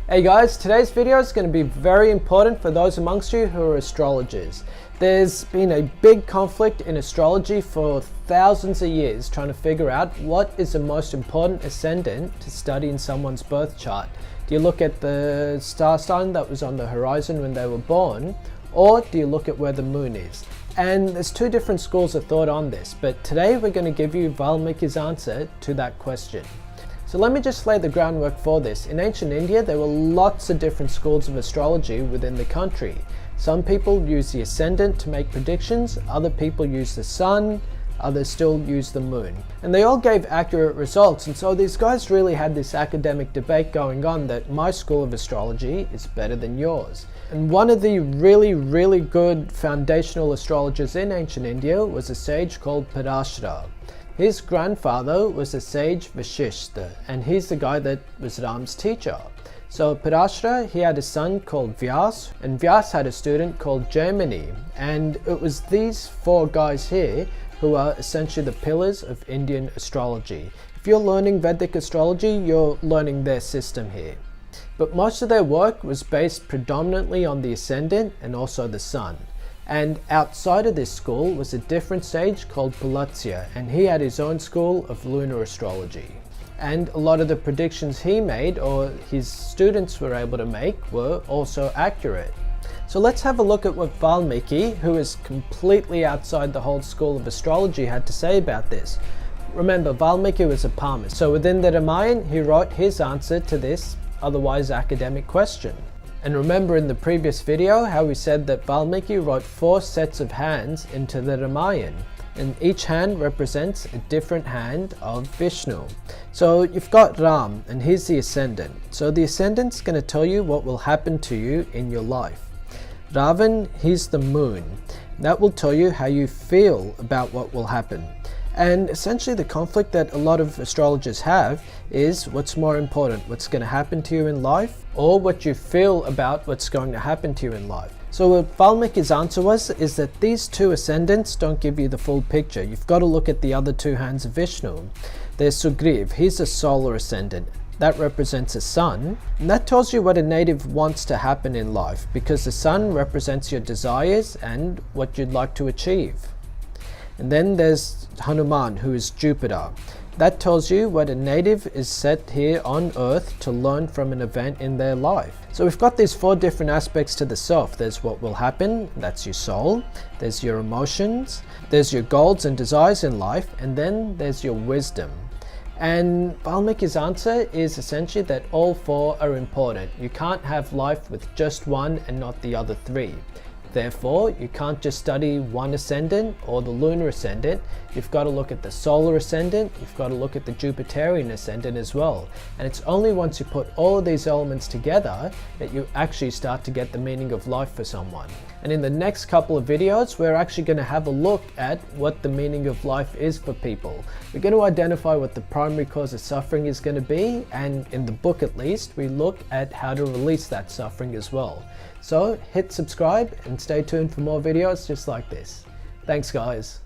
Hey guys, today's video is going to be very important for those amongst you who are astrologers. There's been a big conflict in astrology for thousands of years trying to figure out what is the most important ascendant to study in someone's birth chart. Do you look at the star sign that was on the horizon when they were born, or do you look at where the moon is? And there's two different schools of thought on this, but today we're going to give you Valmiki's answer to that question. So let me just lay the groundwork for this. In ancient India, there were lots of different schools of astrology within the country. Some people use the ascendant to make predictions, other people use the sun, others still use the moon. And they all gave accurate results, and so these guys really had this academic debate going on that my school of astrology is better than yours. And one of the really good foundational astrologers in ancient India was a sage called Parashara. His grandfather was the sage Vashishta, and he's the guy that was Ram's teacher. So Parashara, he had a son called Vyas, and Vyas had a student called Jaimini, and it was these four guys here who are essentially the pillars of Indian astrology. If you're learning Vedic astrology, you're learning their system here. But most of their work was based predominantly on the ascendant and also the sun. And outside of this school was a different sage called Pulatsya, and he had his own school of lunar astrology. And a lot of the predictions he made, or his students were able to make, were also accurate. So let's have a look at what Valmiki, who is completely outside the whole school of astrology, had to say about this. Remember, Valmiki was a palmist, so within the Ramayana he wrote his answer to this otherwise academic question. And remember in the previous video how we said that Valmiki wrote 4 sets of hands into the Ramayana, and each hand represents a different hand of Vishnu. So you've got Ram, and he's the ascendant. So the ascendant's going to tell you what will happen to you in your life. Ravan, he's the moon. That will tell you how you feel about what will happen. And essentially the conflict that a lot of astrologers have is what's more important, what's going to happen to you in life, or what you feel about what's going to happen to you in life. So what Valmiki's answer was is that these two ascendants don't give you the full picture. You've got to look at the other two hands of Vishnu. There's Sugriv, he's a solar ascendant. That represents a sun, and that tells you what a native wants to happen in life, because the sun represents your desires and what you'd like to achieve. And then there's Hanuman, who is Jupiter. That tells you what a native is set here on earth to learn from an event in their life. So we've got these 4 different aspects to the self. There's what will happen, that's your soul. There's your emotions. There's your goals and desires in life. And then there's your wisdom. And Valmiki's answer is essentially that all 4 are important. You can't have life with just one and not the other 3. Therefore, you can't just study one ascendant or the lunar ascendant. You've got to look at the solar ascendant, you've got to look at the Jupiterian ascendant as well. And it's only once you put all of these elements together that you actually start to get the meaning of life for someone. And in the next couple of videos, we're actually going to have a look at what the meaning of life is for people. We're going to identify what the primary cause of suffering is going to be, and in the book at least, we look at how to release that suffering as well. So hit subscribe and stay tuned for more videos just like this. Thanks guys.